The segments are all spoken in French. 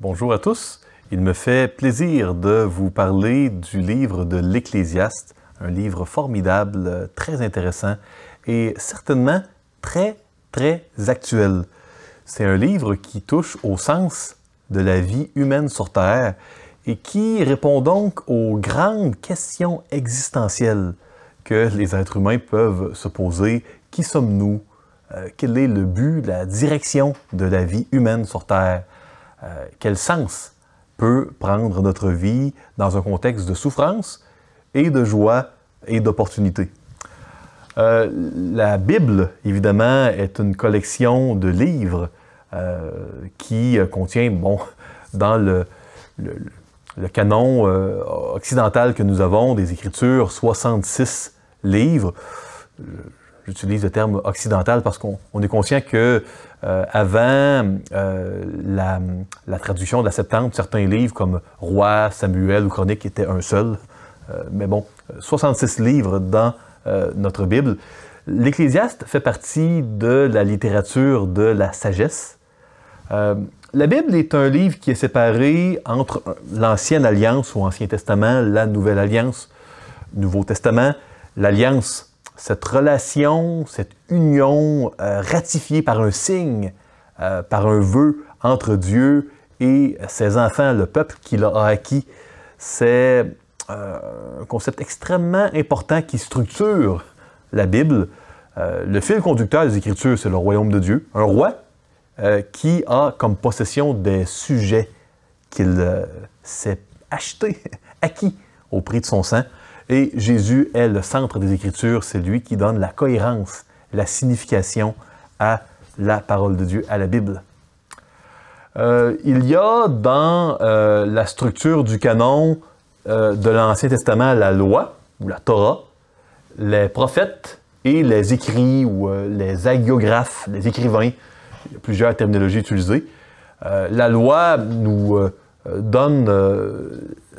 Bonjour à tous. Il me fait plaisir de vous parler du livre de l'Ecclésiaste, un livre formidable, très intéressant et certainement très actuel. C'est un livre qui touche au sens de la vie humaine sur Terre et qui répond donc aux grandes questions existentielles que les êtres humains peuvent se poser. Qui sommes-nous? Quel est le but, la direction de la vie humaine sur Terre? Quel sens peut prendre notre vie dans un contexte de souffrance et de joie et d'opportunité? La Bible, évidemment, est une collection de livres qui contient, dans le canon occidental que nous avons des Écritures, 66 livres. J'utilise le terme occidental parce qu'on est conscient que avant la traduction de la Septante, certains livres comme Roi, Samuel ou Chronique étaient un seul. 66 livres dans notre Bible. L'Ecclésiaste fait partie de la littérature de la sagesse. La Bible est un livre qui est séparé entre l'Ancienne Alliance ou Ancien Testament, la Nouvelle Alliance, Nouveau Testament, l'Alliance. Cette relation, cette union ratifiée par un signe, par un vœu entre Dieu et ses enfants, le peuple qu'il a acquis, c'est un concept extrêmement important qui structure la Bible. Le fil conducteur des Écritures, c'est le royaume de Dieu. Un roi qui a comme possession des sujets qu'il s'est acheté, acquis au prix de son sang. Et Jésus est le centre des Écritures, c'est lui qui donne la cohérence, la signification à la parole de Dieu, à la Bible. Il y a dans la structure du canon de l'Ancien Testament la loi, ou la Torah, les prophètes et les écrits, ou les hagiographes, les écrivains. Il y a plusieurs terminologies utilisées. La loi nous donne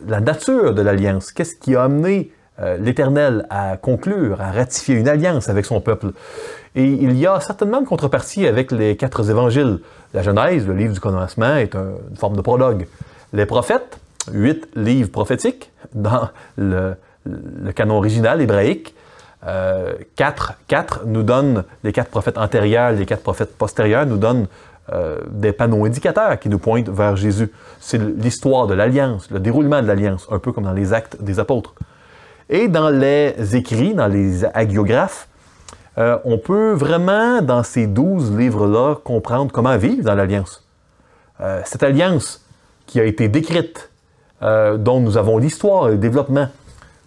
la nature de l'alliance. Qu'est-ce qui a amené l'Éternel à conclure, à ratifier une alliance avec son peuple? Et il y a certainement une contrepartie avec les 4 évangiles. La Genèse, le livre du commencement, est une forme de prologue. Les prophètes, 8 livres prophétiques dans le canon original hébraïque. 4 nous donnent, les 4 prophètes antérieurs, les 4 prophètes postérieurs nous donnent des panneaux indicateurs qui nous pointent vers Jésus. C'est l'histoire de l'Alliance, le déroulement de l'Alliance, un peu comme dans les Actes des Apôtres. Et dans les écrits, dans les hagiographes, on peut vraiment, dans ces 12 livres-là, comprendre comment vivre dans l'Alliance. Cette Alliance qui a été décrite, dont nous avons l'histoire et le développement,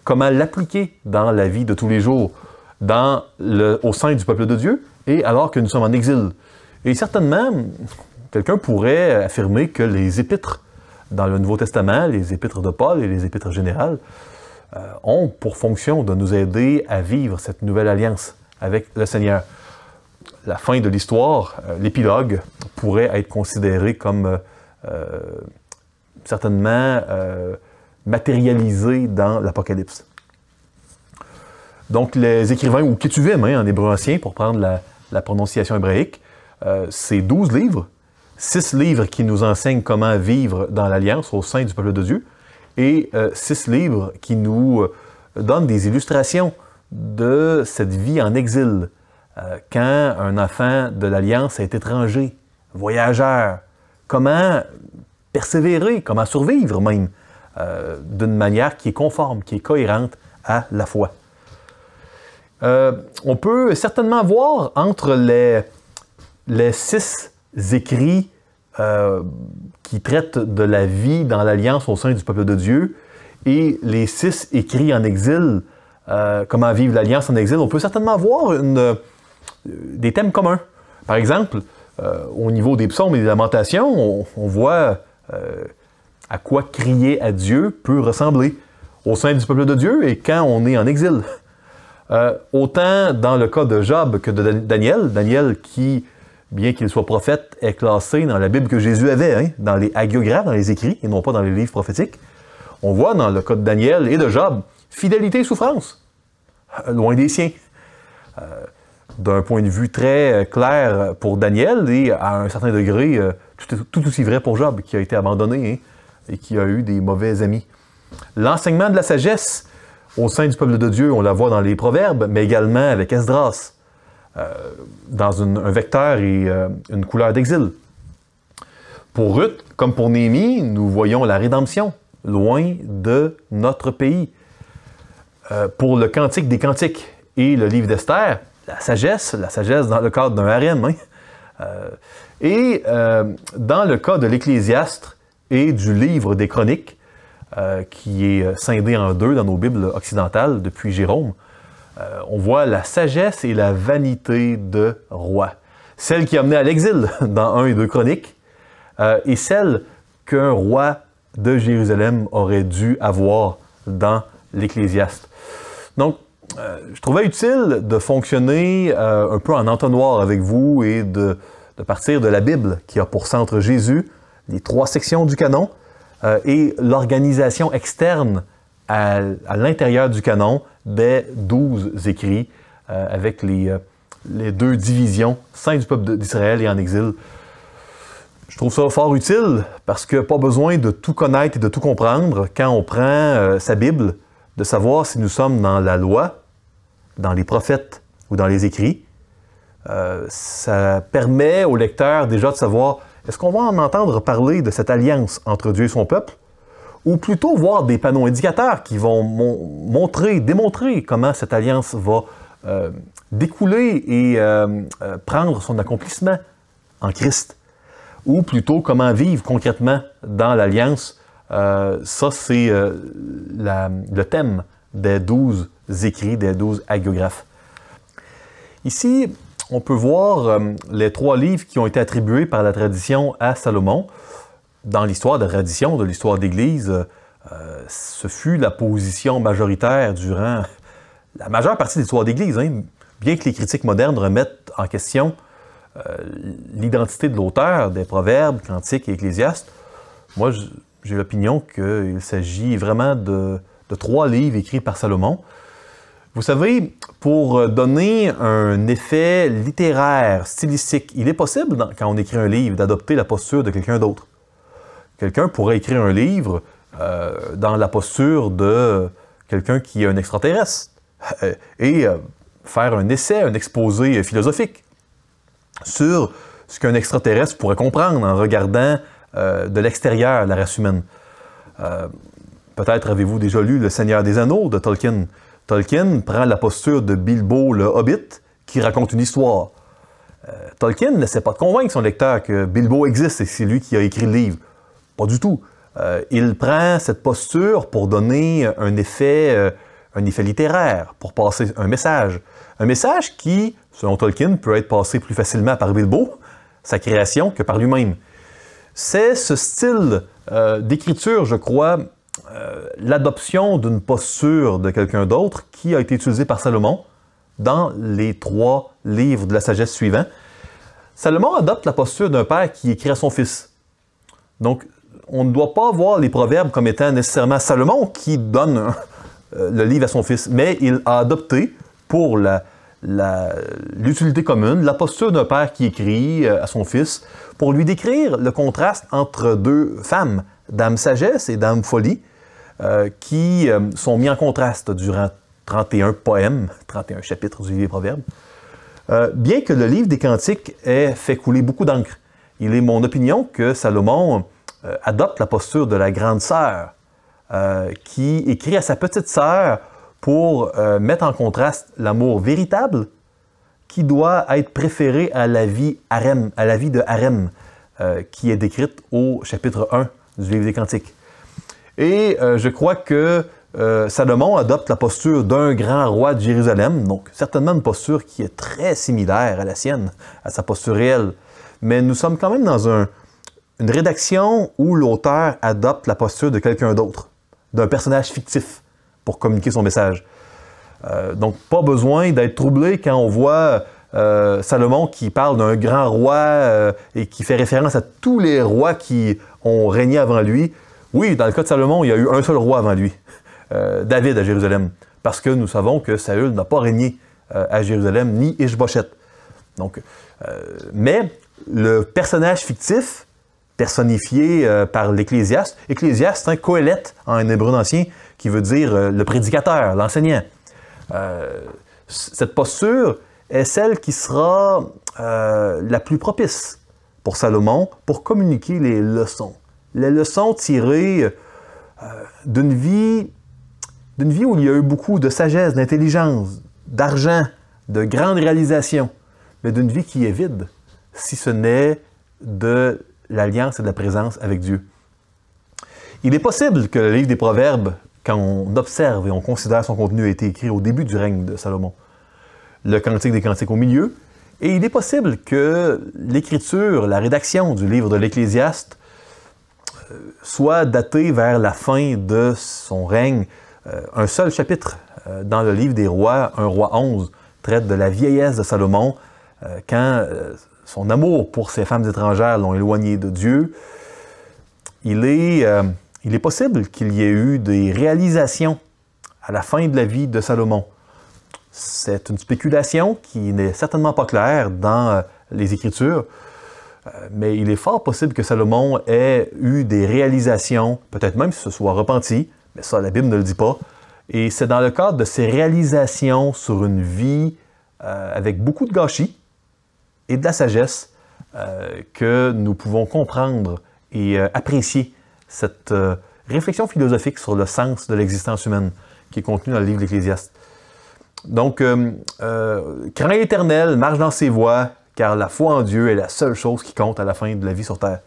comment l'appliquer dans la vie de tous les jours, au sein du peuple de Dieu, et alors que nous sommes en exil. Et certainement, quelqu'un pourrait affirmer que les épîtres dans le Nouveau Testament, les épîtres de Paul et les épîtres générales, ont pour fonction de nous aider à vivre cette nouvelle alliance avec le Seigneur. La fin de l'histoire, l'épilogue, pourrait être considéré comme certainement matérialisé dans l'Apocalypse. Donc les écrivains, ou Ketuvim en hébreu ancien, pour prendre la prononciation hébraïque, c'est 12 livres, 6 livres qui nous enseignent comment vivre dans l'Alliance au sein du peuple de Dieu, et 6 livres qui nous donnent des illustrations de cette vie en exil, quand un enfant de l'Alliance est étranger, voyageur, comment persévérer, comment survivre même, d'une manière qui est conforme, qui est cohérente à la foi. On peut certainement voir entre les 6 écrits qui traitent de la vie dans l'Alliance au sein du peuple de Dieu et les 6 écrits en exil, comment vivre l'Alliance en exil, on peut certainement voir des thèmes communs. Par exemple, au niveau des psaumes et des lamentations, on voit à quoi crier à Dieu peut ressembler au sein du peuple de Dieu et quand on est en exil. Autant dans le cas de Job que de Daniel. Daniel qui, bien qu'il soit prophète, est classé dans la Bible que Jésus avait, dans les hagiographes, dans les écrits, et non pas dans les livres prophétiques. On voit dans le cas de Daniel et de Job, fidélité et souffrance, loin des siens. d'un point de vue très clair pour Daniel et à un certain degré tout aussi vrai pour Job, qui a été abandonné et qui a eu des mauvais amis. L'enseignement de la sagesse au sein du peuple de Dieu, on la voit dans les Proverbes, mais également avec Esdras, dans un vecteur et une couleur d'exil. Pour Ruth, comme pour Néhémie, nous voyons la rédemption, loin de notre pays. Pour le Cantique des Cantiques et le livre d'Esther, la sagesse dans le cadre d'un harem. Et dans le cas de l'Ecclésiaste et du livre des Chroniques, qui est scindé en deux dans nos Bibles occidentales depuis Jérôme, on voit la sagesse et la vanité de roi. Celle qui a mené à l'exil dans 1 et 2 Chroniques, et celle qu'un roi de Jérusalem aurait dû avoir dans l'Ecclésiaste. Donc, je trouvais utile de fonctionner un peu en entonnoir avec vous et de partir de la Bible qui a pour centre Jésus, les 3 sections du canon et l'organisation externe à l'intérieur du canon des 12 écrits avec les 2 divisions, sein du peuple d'Israël et en exil. Je trouve ça fort utile parce que pas besoin de tout connaître et de tout comprendre quand on prend sa Bible, de savoir si nous sommes dans la loi, dans les prophètes ou dans les écrits. Ça permet au lecteur déjà de savoir, est-ce qu'on va en entendre parler de cette alliance entre Dieu et son peuple, ou plutôt voir des panneaux indicateurs qui vont démontrer comment cette alliance va découler et prendre son accomplissement en Christ. Ou plutôt comment vivre concrètement dans l'Alliance. Ça, c'est le thème des 12 écrits, des 12 hagiographes. Ici, on peut voir les 3 livres qui ont été attribués par la tradition à Salomon. Dans l'histoire de la tradition, de l'histoire d'Église, ce fut la position majoritaire durant la majeure partie de l'histoire d'Église. Bien que les critiques modernes remettent en question l'identité de l'auteur des Proverbes, Cantiques et Ecclésiastes, moi, j'ai l'opinion qu'il s'agit vraiment de 3 livres écrits par Salomon. Vous savez, pour donner un effet littéraire, stylistique, il est possible, quand on écrit un livre, d'adopter la posture de quelqu'un d'autre. Quelqu'un pourrait écrire un livre dans la posture de quelqu'un qui est un extraterrestre et faire un essai, un exposé philosophique sur ce qu'un extraterrestre pourrait comprendre en regardant de l'extérieur la race humaine. Peut-être avez-vous déjà lu Le Seigneur des Anneaux de Tolkien. Tolkien prend la posture de Bilbo le Hobbit qui raconte une histoire. Tolkien n'essaie pas de convaincre son lecteur que Bilbo existe et c'est lui qui a écrit le livre. Pas du tout. Il prend cette posture pour donner un effet littéraire, pour passer un message. Un message qui, selon Tolkien, peut être passé plus facilement par Bilbo, sa création, que par lui-même. C'est ce style d'écriture, je crois, l'adoption d'une posture de quelqu'un d'autre qui a été utilisée par Salomon dans les 3 livres de la sagesse suivants. Salomon adopte la posture d'un père qui écrit à son fils. Donc, on ne doit pas voir les proverbes comme étant nécessairement Salomon qui donne le livre à son fils, mais il a adopté pour l'utilité commune la posture d'un père qui écrit à son fils pour lui décrire le contraste entre 2 femmes, Dame Sagesse et Dame Folie, qui sont mis en contraste durant 31 poèmes, 31 chapitres du livre des Proverbes. Bien que le livre des Cantiques ait fait couler beaucoup d'encre, il est mon opinion que Salomon adopte la posture de la grande sœur, qui écrit à sa petite sœur pour mettre en contraste l'amour véritable qui doit être préféré à la vie harem, à la vie de harem, qui est décrite au chapitre 1 du livre des Cantiques. Et je crois que Salomon adopte la posture d'un grand roi de Jérusalem, donc certainement une posture qui est très similaire à la sienne, à sa posture réelle. Mais nous sommes quand même dans une rédaction où l'auteur adopte la posture de quelqu'un d'autre, d'un personnage fictif, pour communiquer son message. Donc, pas besoin d'être troublé quand on voit Salomon qui parle d'un grand roi et qui fait référence à tous les rois qui ont régné avant lui. Oui, dans le cas de Salomon, il y a eu un seul roi avant lui, David à Jérusalem, parce que nous savons que Saül n'a pas régné à Jérusalem, ni Ish-Bosheth. Donc, mais le personnage fictif, personnifié par l'Ecclésiaste, Ecclésiaste, c'est un Qoéleth en hébreu ancien, qui veut dire le prédicateur, l'enseignant. Cette posture est celle qui sera la plus propice pour Salomon pour communiquer les leçons. Les leçons tirées d'une vie où il y a eu beaucoup de sagesse, d'intelligence, d'argent, de grandes réalisations, mais d'une vie qui est vide, si ce n'est de l'alliance et de la présence avec Dieu. Il est possible que le livre des Proverbes, quand on observe et on considère son contenu, a été écrit au début du règne de Salomon. Le Cantique des Cantiques au milieu, et il est possible que l'écriture, la rédaction du livre de l'Ecclésiaste soit datée vers la fin de son règne. Un seul chapitre dans le livre des Rois, 1 Roi 11, traite de la vieillesse de Salomon, quand son amour pour ses femmes étrangères l'ont éloigné de Dieu. Il est possible qu'il y ait eu des réalisations à la fin de la vie de Salomon. C'est une spéculation qui n'est certainement pas claire dans les Écritures, mais il est fort possible que Salomon ait eu des réalisations, peut-être même qu'il se soit repenti, mais ça, la Bible ne le dit pas. Et c'est dans le cadre de ces réalisations sur une vie avec beaucoup de gâchis et de la sagesse que nous pouvons comprendre et apprécier cette réflexion philosophique sur le sens de l'existence humaine qui est contenue dans le livre de l'Ecclésiaste. Donc, crains l'Éternel, marche dans ses voies, car la foi en Dieu est la seule chose qui compte à la fin de la vie sur terre.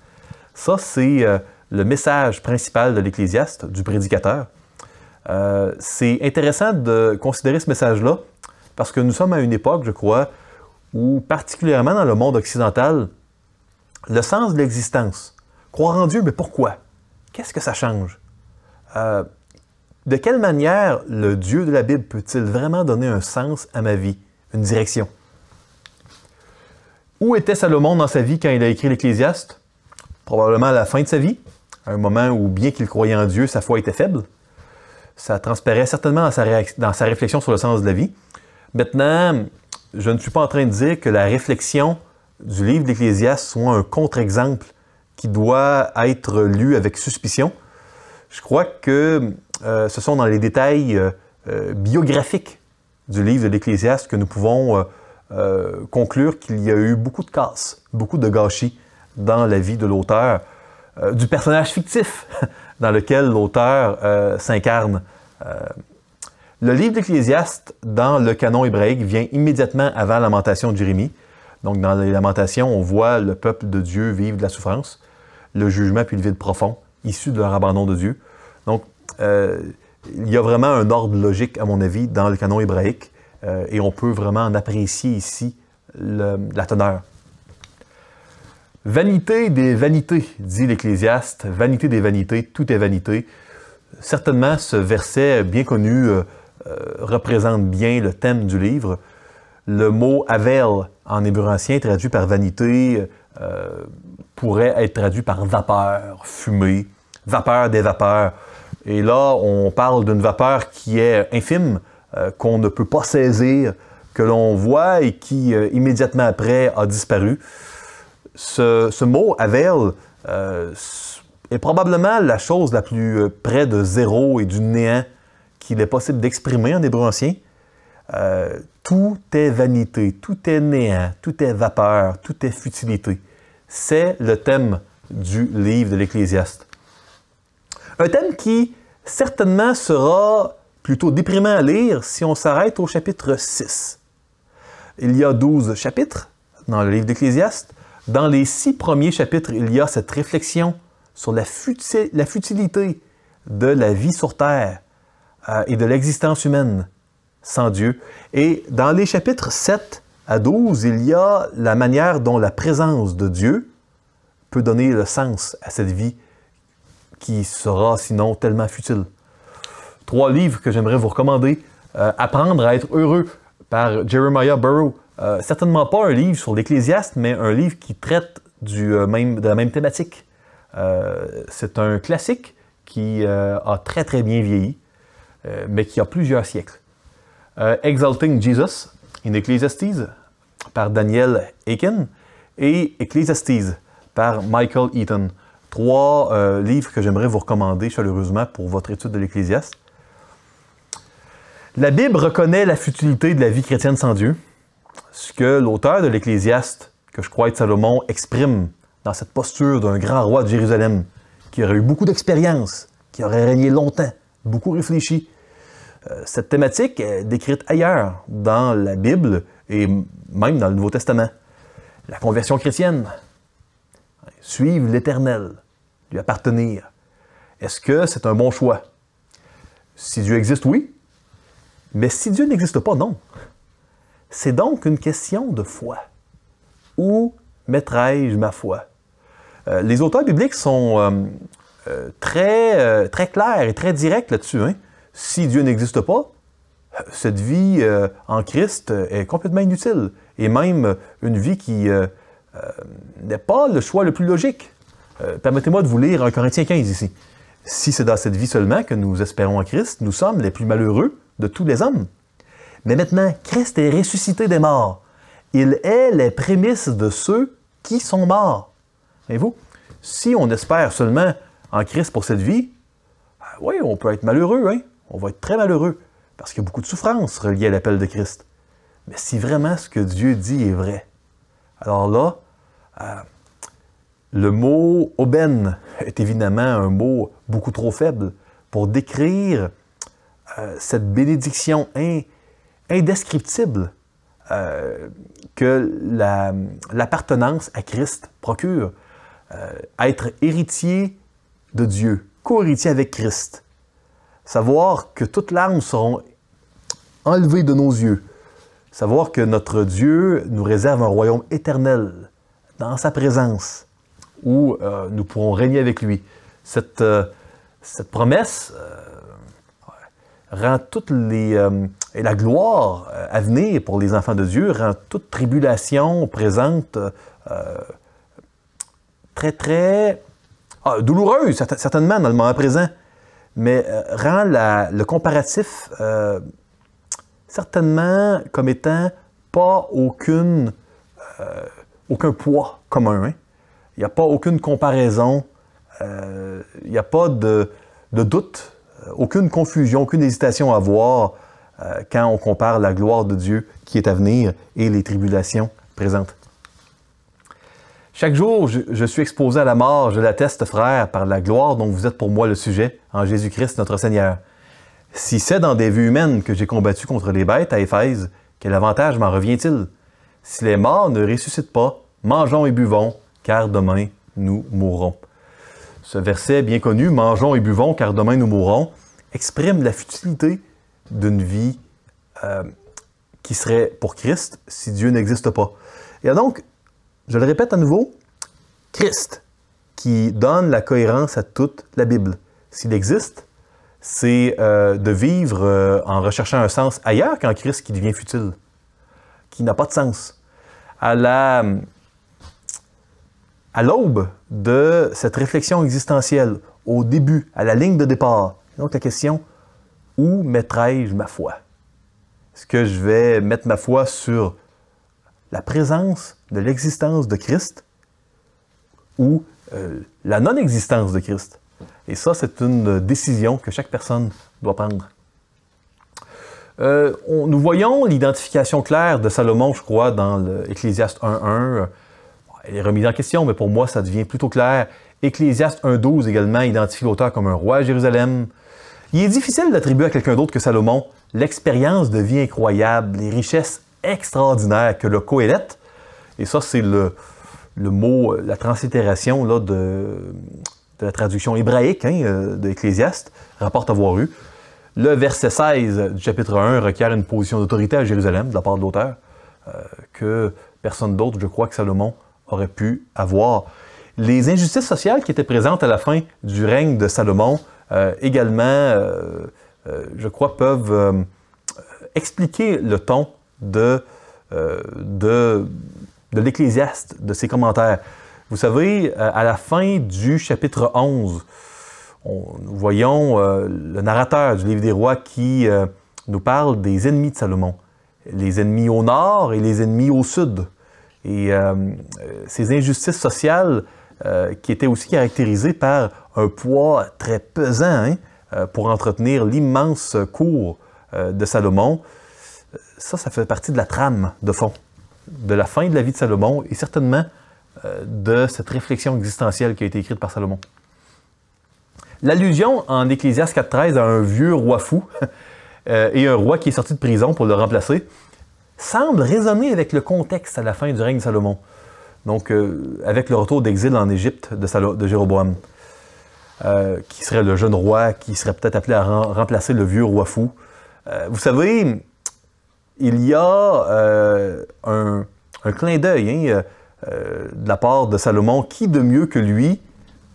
Ça, c'est le message principal de l'Ecclésiaste, du prédicateur. C'est intéressant de considérer ce message-là, parce que nous sommes à une époque, je crois, où, particulièrement dans le monde occidental, le sens de l'existence, croire en Dieu, mais pourquoi? Qu'est-ce que ça change? De quelle manière le Dieu de la Bible peut-il vraiment donner un sens à ma vie, une direction? Où était Salomon dans sa vie quand il a écrit l'Ecclésiaste? Probablement à la fin de sa vie, à un moment où, bien qu'il croyait en Dieu, sa foi était faible. Ça transparaît certainement dans sa réflexion sur le sens de la vie. Maintenant, je ne suis pas en train de dire que la réflexion du livre d'Ecclésiaste soit un contre-exemple qui doit être lu avec suspicion. Je crois que ce sont dans les détails biographiques du livre de l'Ecclésiaste que nous pouvons conclure qu'il y a eu beaucoup de casses, beaucoup de gâchis dans la vie de l'auteur, du personnage fictif dans lequel l'auteur s'incarne. Le livre d'Ecclésiaste, dans le canon hébraïque, vient immédiatement avant la lamentation de Jérémie. Donc, dans les lamentations, on voit le peuple de Dieu vivre de la souffrance, le jugement puis le vide profond, issu de leur abandon de Dieu. Donc, il y a vraiment un ordre logique, à mon avis, dans le canon hébraïque, et on peut vraiment en apprécier ici la teneur. Vanité des vanités, dit l'Ecclésiaste, vanité des vanités, tout est vanité. Certainement, ce verset bien connu représente bien le thème du livre. Le mot « avel » en hébreu ancien, traduit par vanité, pourrait être traduit par vapeur, fumée, vapeur des vapeurs. Et là, on parle d'une vapeur qui est infime, qu'on ne peut pas saisir, que l'on voit et qui, immédiatement après, a disparu. Ce mot « avel » est probablement la chose la plus près de zéro et du néant qu'il est possible d'exprimer en hébreu ancien. Tout est vanité, tout est néant, tout est vapeur, tout est futilité. C'est le thème du livre de l'Ecclésiaste. Un thème qui, certainement, sera plutôt déprimant à lire si on s'arrête au chapitre 6. Il y a 12 chapitres dans le livre d'Ecclésiaste. Dans les 6 premiers chapitres, il y a cette réflexion sur la futilité de la vie sur terre et de l'existence humaine sans Dieu. Et dans les chapitres 7 à 12, il y a la manière dont la présence de Dieu peut donner le sens à cette vie qui sera sinon tellement futile. 3 livres que j'aimerais vous recommander. Apprendre à être heureux par Jeremiah Burroughs. Certainement pas un livre sur l'Ecclésiaste, mais un livre qui traite de la même thématique. C'est un classique qui a très très bien vieilli, mais qui a plusieurs siècles. Exalting Jesus, in Ecclesiastes par Daniel Aiken et Ecclesiastes par Michael Eaton. 3 livres que j'aimerais vous recommander chaleureusement pour votre étude de l'Ecclésiaste. La Bible reconnaît la futilité de la vie chrétienne sans Dieu, ce que l'auteur de l'Ecclésiaste, que je crois être Salomon, exprime dans cette posture d'un grand roi de Jérusalem, qui aurait eu beaucoup d'expérience, qui aurait régné longtemps, beaucoup réfléchi. Cette thématique est décrite ailleurs dans la Bible et même dans le Nouveau Testament. La conversion chrétienne, suivre l'Éternel, lui appartenir. Est-ce que c'est un bon choix? Si Dieu existe, oui. Mais si Dieu n'existe pas, non. C'est donc une question de foi. Où mettrai-je ma foi? Les auteurs bibliques sont très clairs et très directs là-dessus. Hein? Si Dieu n'existe pas, cette vie en Christ est complètement inutile. Et même une vie qui n'est pas le choix le plus logique. Permettez-moi de vous lire 1 Corinthiens 15 ici. Si c'est dans cette vie seulement que nous espérons en Christ, nous sommes les plus malheureux de tous les hommes. Mais maintenant, Christ est ressuscité des morts. Il est les prémices de ceux qui sont morts. Voyez-vous, si on espère seulement en Christ pour cette vie, oui, on peut être malheureux, hein? On va être très malheureux, parce qu'il y a beaucoup de souffrances reliées à l'appel de Christ. Mais si vraiment ce que Dieu dit est vrai, alors là, le mot « aubaine » est évidemment un mot beaucoup trop faible pour décrire cette bénédiction indescriptible que l'appartenance à Christ procure. Être héritier de Dieu, co-héritier avec Christ. Savoir que toutes larmes seront enlevées de nos yeux. Savoir que notre Dieu nous réserve un royaume éternel dans sa présence où nous pourrons régner avec lui. Cette promesse rend toutes les... et la gloire à venir pour les enfants de Dieu rend toute tribulation présente très douloureuse, certainement, dans le moment présent, mais rend le comparatif certainement comme étant pas aucun poids commun. Hein? Il n'y a pas aucune comparaison, il n'y a pas de doute, aucune confusion, aucune hésitation à avoir quand on compare la gloire de Dieu qui est à venir et les tribulations présentes. Chaque jour, je suis exposé à la mort, je l'atteste, frère, par la gloire dont vous êtes pour moi le sujet, en Jésus-Christ notre Seigneur. Si c'est dans des vues humaines que j'ai combattu contre les bêtes à Éphèse, quel avantage m'en revient-il? Si les morts ne ressuscitent pas, mangeons et buvons, car demain nous mourrons. Ce verset bien connu, « Mangeons et buvons, car demain nous mourrons », exprime la futilité d'une vie qui serait pour Christ si Dieu n'existe pas. Et donc, je le répète à nouveau, Christ qui donne la cohérence à toute la Bible. S'il existe, c'est de vivre en recherchant un sens ailleurs qu'en Christ qui devient futile, qui n'a pas de sens. À l'aube de cette réflexion existentielle, au début, à la ligne de départ, donc la question, où mettrai-je ma foi? Est-ce que je vais mettre ma foi sur la présence de l'existence de Christ ou la non-existence de Christ? Et ça, c'est une décision que chaque personne doit prendre. Nous voyons l'identification claire de Salomon, je crois, dans l'Ecclésiaste 1.1. Elle est remise en question, mais pour moi, ça devient plutôt clair. Ecclésiaste 1.12 également identifie l'auteur comme un roi à Jérusalem. Il est difficile d'attribuer à quelqu'un d'autre que Salomon l'expérience de vie incroyable, les richesses extraordinaires que le Qohélet, et ça c'est le mot, la translittération là, de la traduction hébraïque de l'Ecclésiaste, rapporte avoir eu. Le verset 16 du chapitre 1 requiert une position d'autorité à Jérusalem de la part de l'auteur, que personne d'autre, je crois, que Salomon aurait pu avoir. Les injustices sociales qui étaient présentes à la fin du règne de Salomon, également, je crois, peuvent expliquer le ton de l'Ecclésiaste, de ses commentaires. Vous savez, à la fin du chapitre 11, nous voyons le narrateur du Livre des Rois qui nous parle des ennemis de Salomon. les ennemis au nord et les ennemis au sud. Et ces injustices sociales qui étaient aussi caractérisées par un poids très pesant pour entretenir l'immense cour de Salomon, ça fait partie de la trame de fond, de la fin de la vie de Salomon et certainement de cette réflexion existentielle qui a été écrite par Salomon. L'allusion en Ecclésiaste 4.13 à un vieux roi fou et un roi qui est sorti de prison pour le remplacer semble résonner avec le contexte à la fin du règne de Salomon. Donc, avec le retour d'exil en Égypte de Jéroboam, qui serait le jeune roi, qui serait peut-être appelé à remplacer le vieux roi fou. Vous savez, il y a un clin d'œil de la part de Salomon. Qui de mieux que lui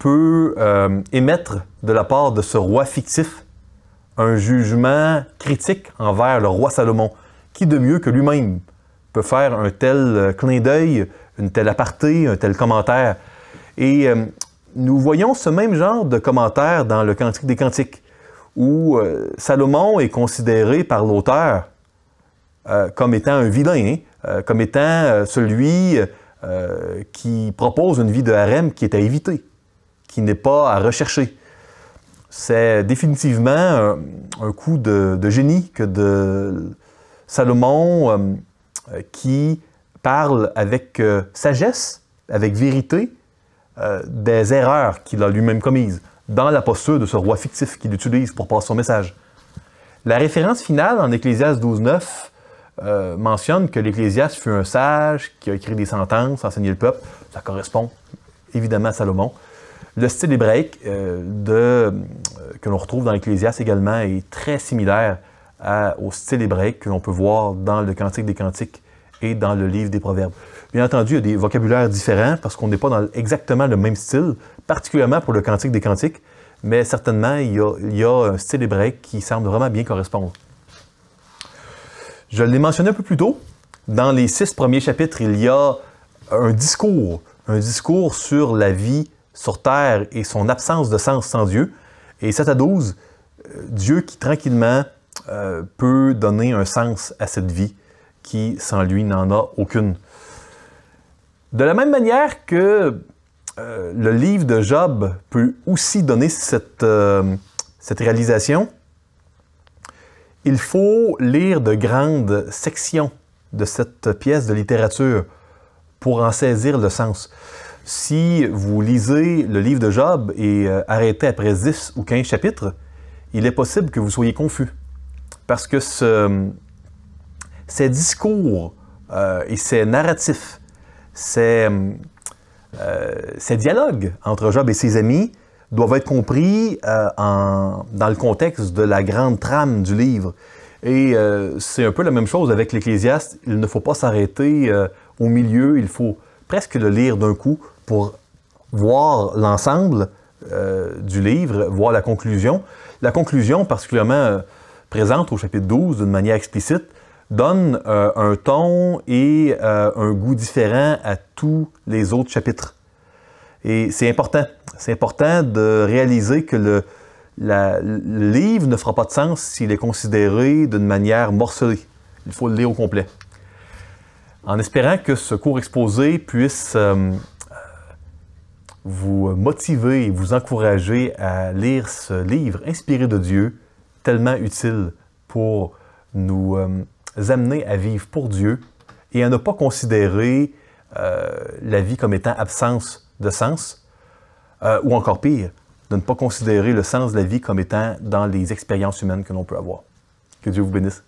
peut émettre de la part de ce roi fictif un jugement critique envers le roi Salomon? Qui de mieux que lui-même peut faire un tel clin d'œil, une telle aparté, un tel commentaire? Et nous voyons ce même genre de commentaire dans le Cantique des Cantiques, où Salomon est considéré par l'auteur comme étant un vilain, comme étant celui qui propose une vie de harem qui est à éviter, qui n'est pas à rechercher. C'est définitivement un coup de génie que de Salomon qui parle avec sagesse, avec vérité, des erreurs qu'il a lui-même commises dans la posture de ce roi fictif qu'il utilise pour passer son message. La référence finale en Ecclésiaste 12.9 mentionne que l'Ecclésiaste fut un sage qui a écrit des sentences, enseigné le peuple. Ça correspond évidemment à Salomon. Le style hébraïque que l'on retrouve dans l'Ecclésiaste également est très similaire au style hébraïque que l'on peut voir dans le Cantique des Cantiques et dans le livre des Proverbes. Bien entendu, il y a des vocabulaires différents parce qu'on n'est pas dans exactement le même style, particulièrement pour le Cantique des Cantiques, mais certainement, il y a un style hébraïque qui semble vraiment bien correspondre. Je l'ai mentionné un peu plus tôt. Dans les 6 premiers chapitres, il y a un discours sur la vie sur terre et son absence de sens sans Dieu. Et 7 à 12, Dieu qui tranquillement peut donner un sens à cette vie qui, sans lui, n'en a aucune. De la même manière que le livre de Job peut aussi donner cette réalisation, il faut lire de grandes sections de cette pièce de littérature pour en saisir le sens. Si vous lisez le livre de Job et arrêtez après 10 ou 15 chapitres, il est possible que vous soyez confus. Parce que ces discours et ces narratifs, ces dialogues entre Job et ses amis doivent être compris dans le contexte de la grande trame du livre. Et c'est un peu la même chose avec l'Ecclésiaste. Il ne faut pas s'arrêter au milieu, il faut presque le lire d'un coup pour voir l'ensemble du livre, voir la conclusion. La conclusion, particulièrement présente au chapitre 12 d'une manière explicite, donne un ton et un goût différent à tous les autres chapitres. Et c'est important. C'est important de réaliser que le livre ne fera pas de sens s'il est considéré d'une manière morcelée. Il faut le lire au complet. En espérant que ce court exposé puisse vous motiver et vous encourager à lire ce livre inspiré de Dieu, tellement utile pour nous amener à vivre pour Dieu et à ne pas considérer la vie comme étant absence de sens, ou encore pire, de ne pas considérer le sens de la vie comme étant dans les expériences humaines que l'on peut avoir. Que Dieu vous bénisse.